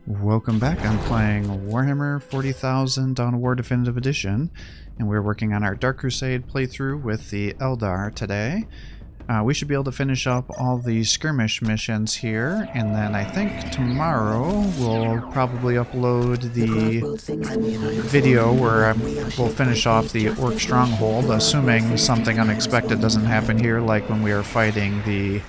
Welcome back. I'm playing Warhammer 40,000 Dawn of War Definitive Edition, and we're working on our Dark Crusade playthrough with the Eldar today. We should be able to finish up all the skirmish missions here, and then I think tomorrow we'll probably upload the video where we'll finish off the Orc Stronghold, assuming something unexpected doesn't happen here, like when we were fighting the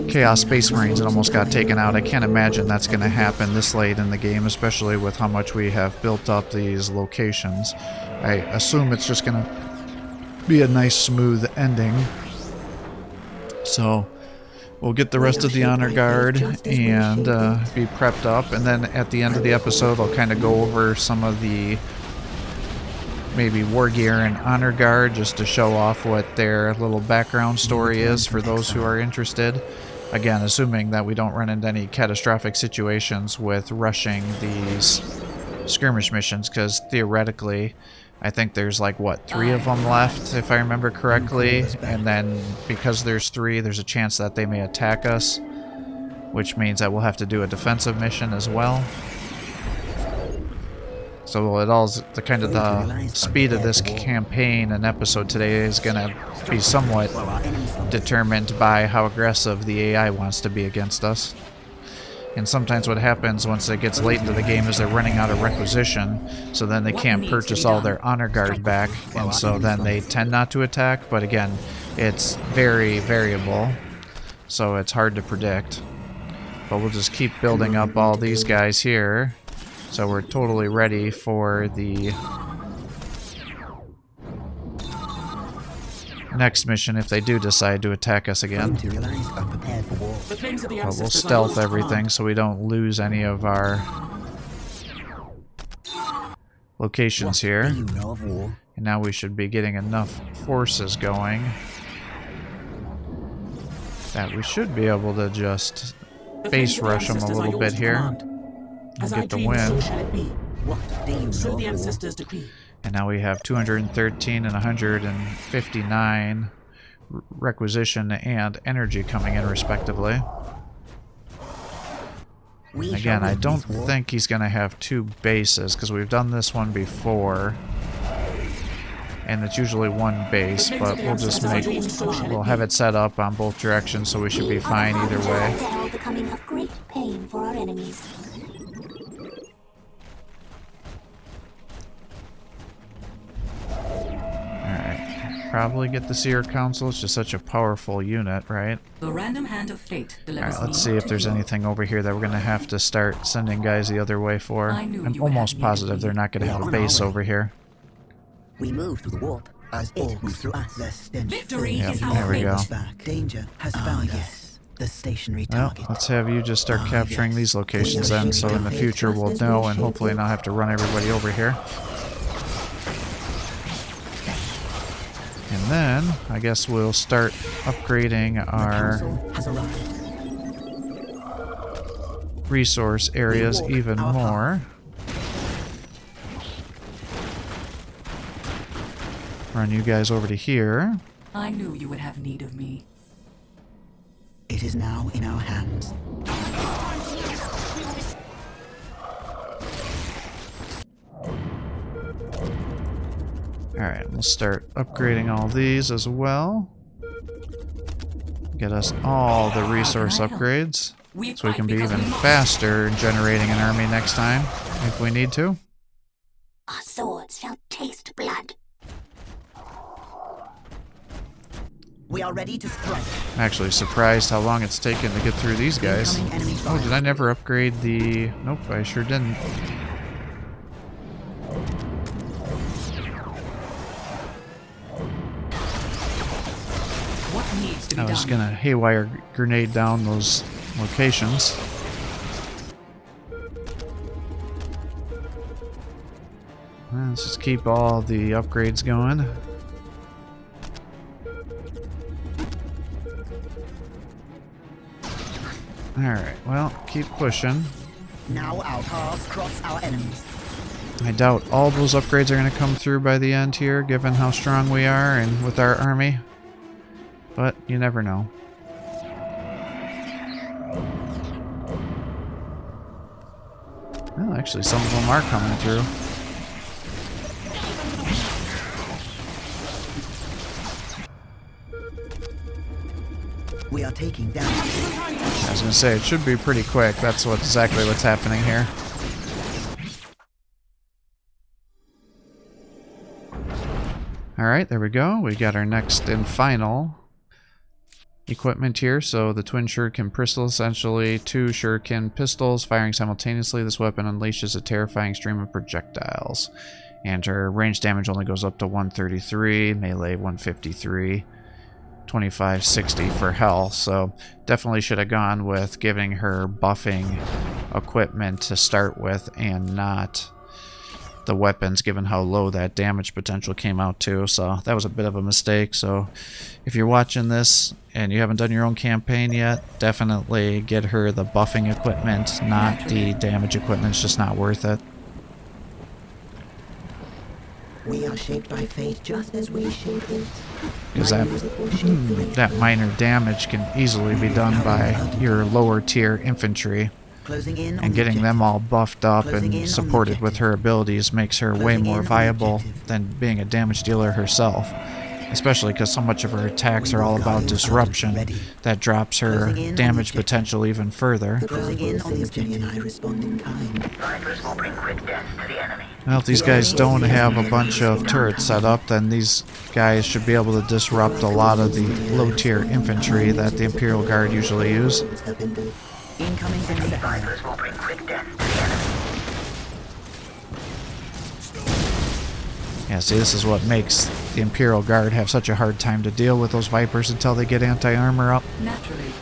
Chaos Space Marines and almost got taken out. I can't imagine that's going to happen this late in the game, especially with how much we have built up these locations. I assume it's just going to be a nice smooth ending. So we'll get the rest of the Honor Guard and be prepped up, and then at the end of the episode I'll kind of go over some of the maybe Wargear and Honor Guard just to show off what their little background story is for those who are interested. Again, assuming that we don't run into any catastrophic situations with rushing these skirmish missions, because theoretically I think there's like, what, 3 of them left, if I remember correctly, and then because there's 3, there's a chance that they may attack us, which means that we'll have to do a defensive mission as well. So it all, the kind of the speed of this campaign and episode today is going to be somewhat determined by how aggressive the AI wants to be against us. And sometimes what happens once it gets late into the game is they're running out of requisition, so then they can't purchase all their Honor Guard back, and so then they tend not to attack. But again, it's very variable, so it's hard to predict. But we'll just keep building up all these guys here, so we're totally ready for the next mission if they do decide to attack us again. But we'll stealth everything so we don't lose any of our locations here. And now we should be getting enough forces going that we should be able to just base rush them a little bit here and get the win. And now we have 213 and 159 requisition and energy coming in respectively. Again, I don't think he's going to have 2 bases, because we've done this one before, and it's usually 1 base, but we'll have it set up on both directions, so we should be fine either way. Probably get the Seer Council. It's just such a powerful unit, right? The random hand of fate delivers. Alright, let's see if there's anything over here that we're going to have to start sending guys the other way for. I'm almost positive they're not going to have a base over here. We move through the warp as it moves through us. Victory is there our we go. Danger has found us. The stationary target. Well, let's have you just start capturing these locations then, so in the future we'll know and hopefully not have to run everybody over here. And then, I guess we'll start upgrading our resource areas even more. Run you guys over to here. I knew you would have need of me. It is now in our hands. Alright, we'll start upgrading all these as well. Get us all the resource upgrades, so we can be even faster in generating an army next time, if we need to. Our swords shall taste blood. We are ready to strike. I'm actually surprised how long it's taken to get through these guys. Oh, did I never upgrade the... Nope, I sure didn't. I was gonna haywire grenade down those locations. Let's just keep all the upgrades going. Alright, well, keep pushing. Now our paths cross our enemies. I doubt all those upgrades are going to come through by the end here, given how strong we are and with our army. But you never know. Well, actually, some of them are coming through. We are taking damage. I was gonna say, it should be pretty quick. That's exactly what's happening here. Alright, there we go. We got our next and final equipment here. So the twin shuriken pistol, essentially 2 shuriken pistols firing simultaneously. This weapon unleashes a terrifying stream of projectiles. And her range damage only goes up to 133, melee 153, 2560 for health. So definitely should have gone with giving her buffing equipment to start with and not the weapons, given how low that damage potential came out to. So that was a bit of a mistake. So if you're watching this and you haven't done your own campaign yet, definitely get her the buffing equipment, not the damage equipment. It's just not worth it. We are shaped by fate just as we shape it. Because that minor damage can easily be done by your lower tier infantry. And getting them all buffed up and supported with her abilities makes her way more viable than being a damage dealer herself. Especially because so much of her attacks are all about disruption. That drops her damage potential even further. Well, if these guys don't have a bunch of turrets set up, then these guys should be able to disrupt a lot of the low tier infantry that the Imperial Guard usually use. Incoming Vipers will bring quick death to the enemy. Yeah, see, this is what makes the Imperial Guard have such a hard time to deal with those Vipers until they get anti-armor up. Naturally.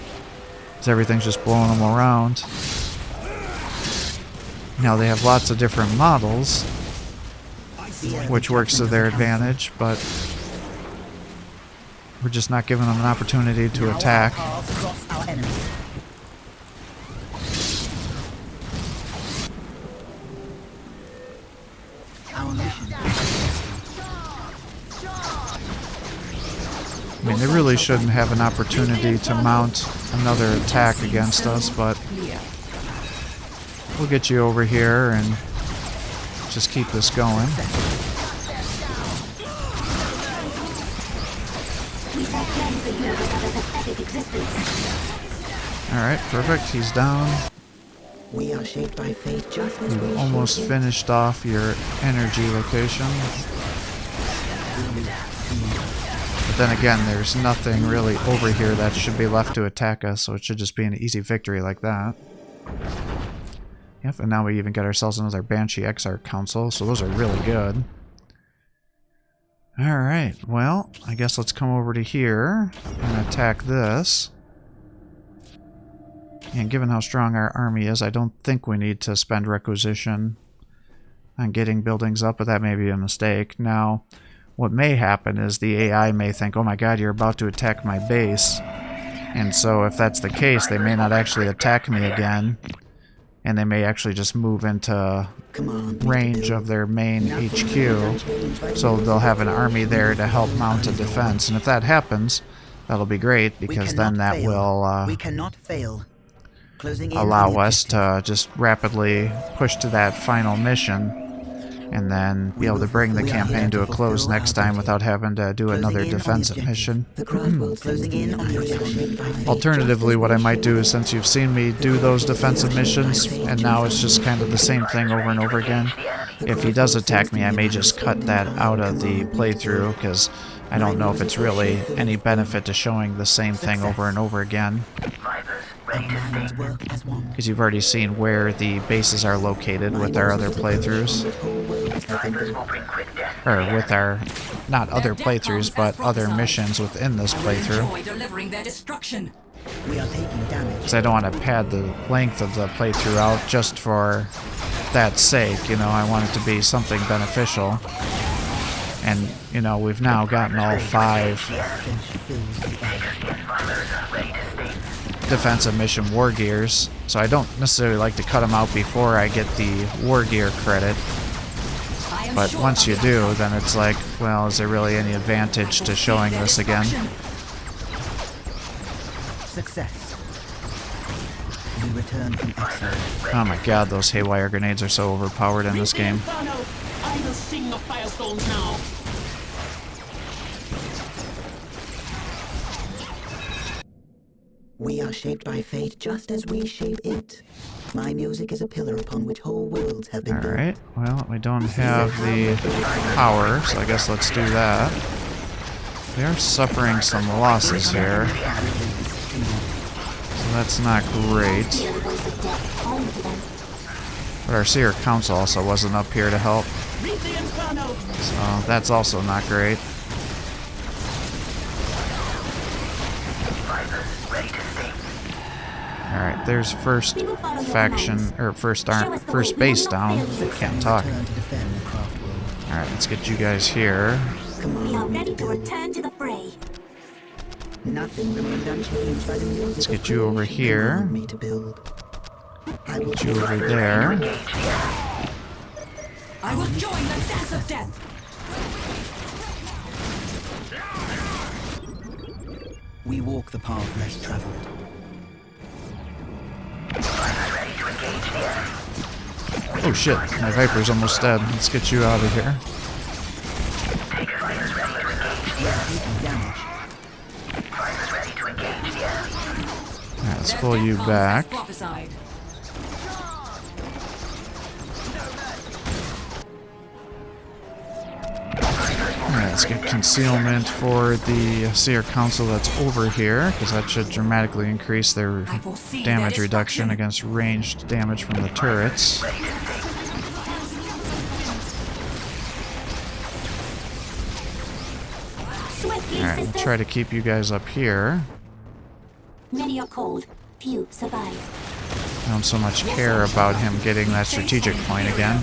Because everything's just blowing them around. Now they have lots of different models, which works to their advantage, but we're just not giving them an opportunity to attack. I mean, they really shouldn't have an opportunity to mount another attack against us, but we'll get you over here and just keep this going. Alright, perfect. He's down. We are shaped by fate just as we You've almost finished off your energy location. But then again, there's nothing really over here that should be left to attack us, so it should just be an easy victory like that. Yep, and now we even get ourselves another Banshee Exarch Council, so those are really good. Alright, well, I guess let's come over to here and attack this. And given how strong our army is, I don't think we need to spend requisition on getting buildings up, but that may be a mistake. Now, what may happen is the AI may think, oh my god, you're about to attack my base. And so if that's the case, they may not actually attack me again. And they may actually just move into range of their main HQ. So they'll have an army there to help mount a defense. And if that happens, that'll be great, because then that will allow us to just rapidly push to that final mission. And then be able to bring the campaign to a close next time without having to do another defensive mission. Alternatively, what I might do is, since you've seen me do those defensive missions, and now it's just kind of the same thing over and over again, if he does attack me, I may just cut that out of the playthrough, because I don't know if it's really any benefit to showing the same thing over and over again. Because you've already seen where the bases are located with our other playthroughs. Or with our, not other playthroughs, but other missions within this playthrough. Because I don't want to pad the length of the playthrough out just for that sake, you know, I want it to be something beneficial. And, you know, we've now gotten all 5 defensive mission Wargears, so I don't necessarily like to cut them out before I get the Wargear credit. But once you do, then it's like, well, is there really any advantage to showing this again? Success. We return from exile. Oh my god, those haywire grenades are so overpowered in this game. I will sing the firestorms now. We are shaped by fate just as we shape it. My music is a pillar upon which whole worlds have been built. Alright, well, we don't have the power, so I guess let's do that. We are suffering some losses here, so that's not great. But our Seer Council also wasn't up here to help, so that's also not great. Alright, there's first faction, or first base down. Can't talk. Alright, let's get you guys here. We are ready to return to the fray. Nothing remained unchanged by the music. Let's get you over here. Get you over there. I will join the dance of death. We walk the path less traveled. Oh shit, my Viper's almost dead. Let's get you out of here. Alright, let's pull you back. Alright, let's get concealment for the Seer Council that's over here, because that should dramatically increase their damage reduction against ranged damage from the turrets. Alright, we'll try to keep you guys up here. Many are cold, few survive. I don't so much care about him getting that strategic point again.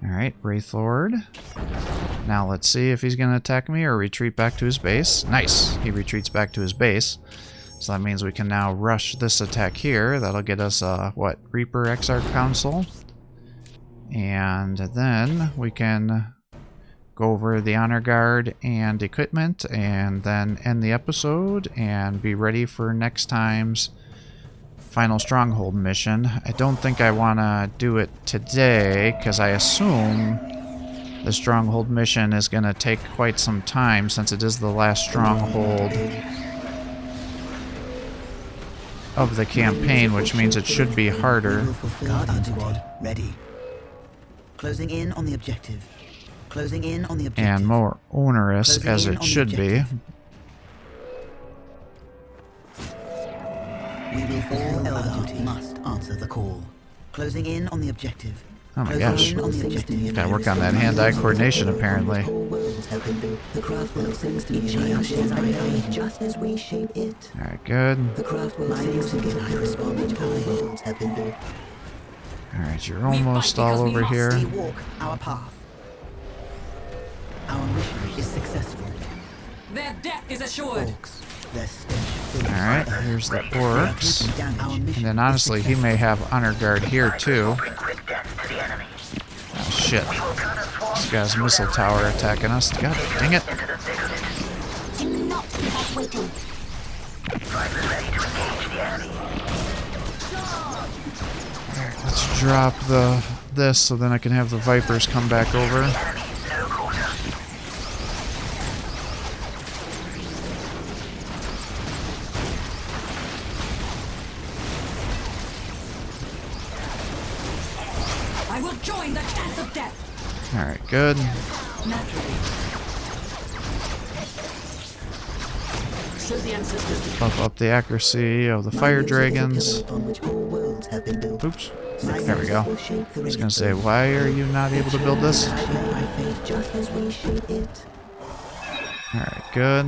Alright, Wraith Lord. Now let's see if he's going to attack me or retreat back to his base. Nice! He retreats back to his base. So that means we can now rush this attack here. That'll get us, what, Reaper Exarch Council. And then we can go over the Honor Guard and equipment and then end the episode and be ready for next time's final Stronghold mission. I don't think I want to do it today because I assume the Stronghold mission is going to take quite some time since it is the last Stronghold of the campaign, which means it should be harder. Guardian squad ready. Closing in on the objective. Closing in on the objective. And more onerous as it should be. We will fulfill Eldar duty. Must answer the call. Closing in on the objective. Oh my gosh. Gotta work on that hand-eye coordination apparently. The craft will sing to just as we shape it. Alright, good. The craft will sing to I respond to all worlds have been built. Alright, you're almost all over here. We walk our path. Our mission is successful. Their death is assured. Orcs, their stench. Alright, here's the orcs. And then honestly, he may have Honor Guard here too. Oh shit. This guy's missile tower attacking us. God dang it. Do not keep us waiting. Alright, let's drop this so then I can have the Vipers come back over. I will join the dance of death. Alright, good. Buff up the accuracy of the fire dragons. Oops. There we go. I was gonna say, why are you not able to build this? Alright, good.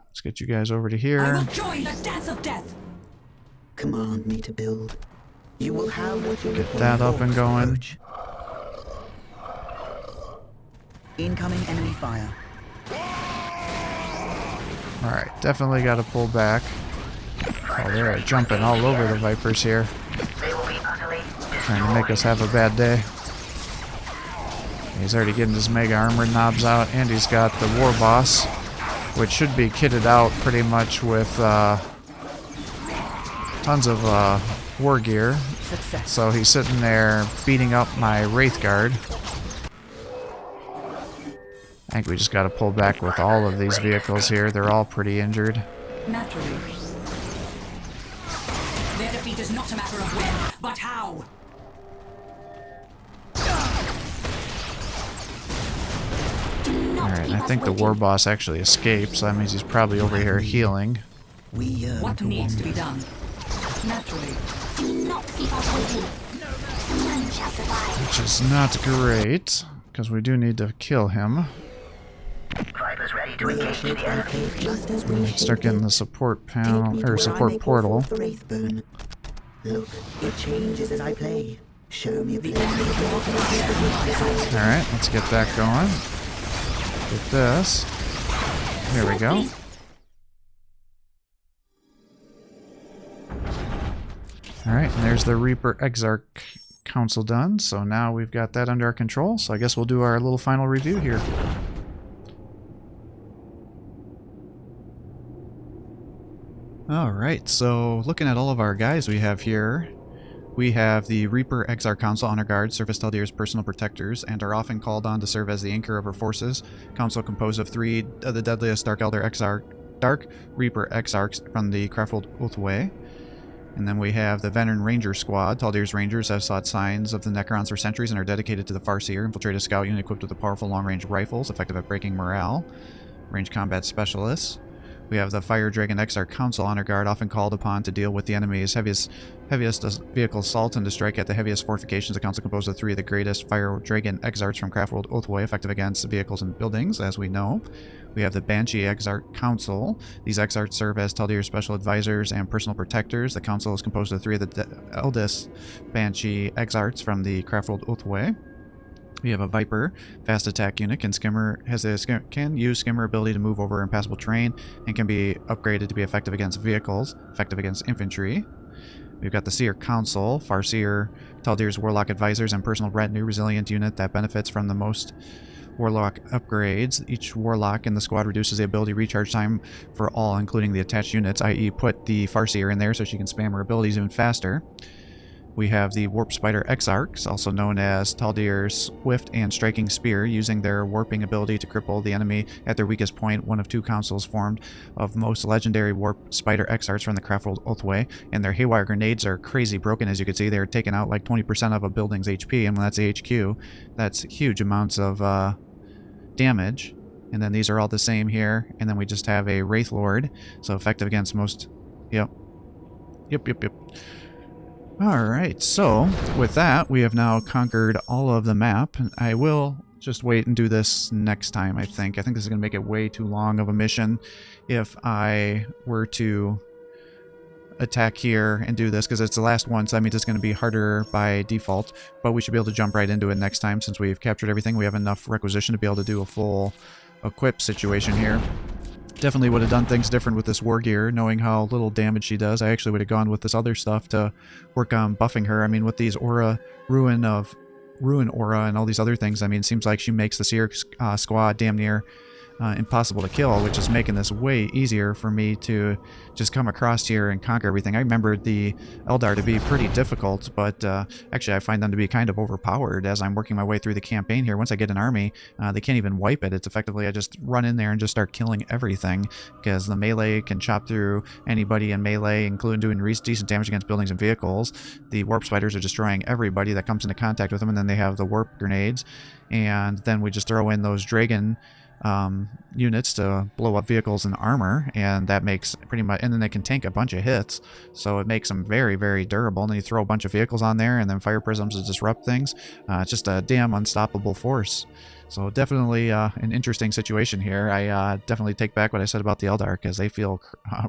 Let's get you guys over to I here. will join the dance of death. Command me to build. You will have what you Get that up and going. approach. Incoming enemy fire. Alright, definitely got to pull back. Oh, they're jumping all over the Vipers here. Trying to make us have a bad day. He's already getting his mega armor knobs out, and he's got the War Boss, which should be kitted out pretty much with tons of war gear. So he's sitting there beating up my Wraith Guard. I think we just got to pull back with all of these vehicles here. They're all pretty injured. Naturally. Their defeat is not a matter of when, but how. Alright, I think the War Boss actually escaped, so that means he's probably over here healing. We yearn What to needs to wander. be done? Naturally. Do not keep us waiting. None shall survive. Which is not great, because we do need to kill him. Vipers ready to We are engage the shaped by enemy. fate just as we shape Start getting the support panel, or support portal. The Wraithbone. Look, it changes as I play. Show me the Alright, let's get that going. Get this. There we go. Alright, and there's the Reaper Exarch Council done, so now we've got that under our control, so I guess we'll do our little final review here. Alright, so looking at all of our guys we have here, we have the Reaper Exarch Council Honor Guard, Surface Teldir's personal protectors, and are often called on to serve as the anchor of our forces. Council composed of 3 of the deadliest Dark Elder Dark Reaper Exarchs from the Craftworld Oathway. And then we have the Veteran Ranger Squad. Taldir's Rangers have sought signs of the Necrons for centuries and are dedicated to the Farseer. Infiltrate a scout unit equipped with the powerful long-range rifles, effective at breaking morale. Range combat specialists. We have the Fire Dragon Exarch Council Honor Guard, often called upon to deal with the enemy's heaviest vehicle assault and to strike at the heaviest fortifications. The council composed of 3 of the greatest Fire Dragon Exarchs from Craftworld Oathway, effective against vehicles and buildings, as we know. We have the Banshee Exarch Council. These Exarchs serve as Taldir's special advisors and personal protectors. The council is composed of 3 of the eldest Banshee Exarchs from the Craftworld Oathway. We have a Viper, fast attack unit, can use skimmer ability to move over impassable terrain, and can be upgraded to be effective against vehicles, effective against infantry. We've got the Seer Council, Farseer, Taldir's Warlock Advisors, and personal retinue, resilient unit that benefits from the most Warlock upgrades. Each Warlock in the squad reduces the ability recharge time for all, including the attached units, i.e. put the Farseer in there so she can spam her abilities even faster. We have the Warp Spider Exarchs, also known as Taldir's Swift and Striking Spear, using their warping ability to cripple the enemy at their weakest point. One of 2 councils formed of most legendary Warp Spider Exarchs from the Craftworld Oathway, and their Haywire grenades are crazy broken. As you can see, they're taking out like 20% of a building's HP, and when that's HQ, that's huge amounts of damage. And then these are all the same here, and then we just have a Wraith Lord, so effective against most... Yep. Alright, so with that, we have now conquered all of the map. I will just wait and do this next time, I think. I think this is going to make it way too long of a mission if I were to attack here and do this, because it's the last one, so that means it's going to be harder by default. But we should be able to jump right into it next time since we've captured everything. We have enough requisition to be able to do a full equip situation here. Definitely would have done things different with this Wargear, knowing how little damage she does. I actually would have gone with this other stuff to work on buffing her. I mean, with these Ruin Aura and all these other things, I mean, it seems like she makes the Seer squad damn near impossible to kill, which is making this way easier for me to just come across here and conquer everything. I remembered the Eldar to be pretty difficult, but actually I find them to be kind of overpowered as I'm working my way through the campaign here. Once I get an army, they can't even wipe it. It's effectively I just run in there and just start killing everything, because the melee can chop through anybody in melee, including doing decent damage against buildings and vehicles. The warp spiders are destroying everybody that comes into contact with them, and then they have the warp grenades, and then we just throw in those dragon units to blow up vehicles and armor, and that makes pretty much, and then they can tank a bunch of hits, so it makes them very, very durable. And then you throw a bunch of vehicles on there and then fire prisms to disrupt things. It's just a damn unstoppable force. So definitely an interesting situation here. I definitely take back what I said about the Eldar, because they feel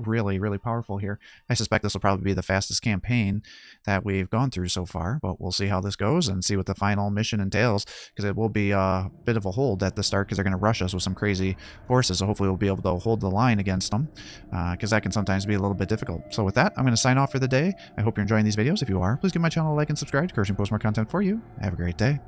really, really powerful here. I suspect this will probably be the fastest campaign that we've gone through so far, but we'll see how this goes and see what the final mission entails, because it will be a bit of a hold at the start, because they're going to rush us with some crazy forces. So hopefully we'll be able to hold the line against them, because that can sometimes be a little bit difficult. So with that, I'm going to sign off for the day. I hope you're enjoying these videos. If you are, please give my channel a like and subscribe to encourage me to post more content for you. Have a great day.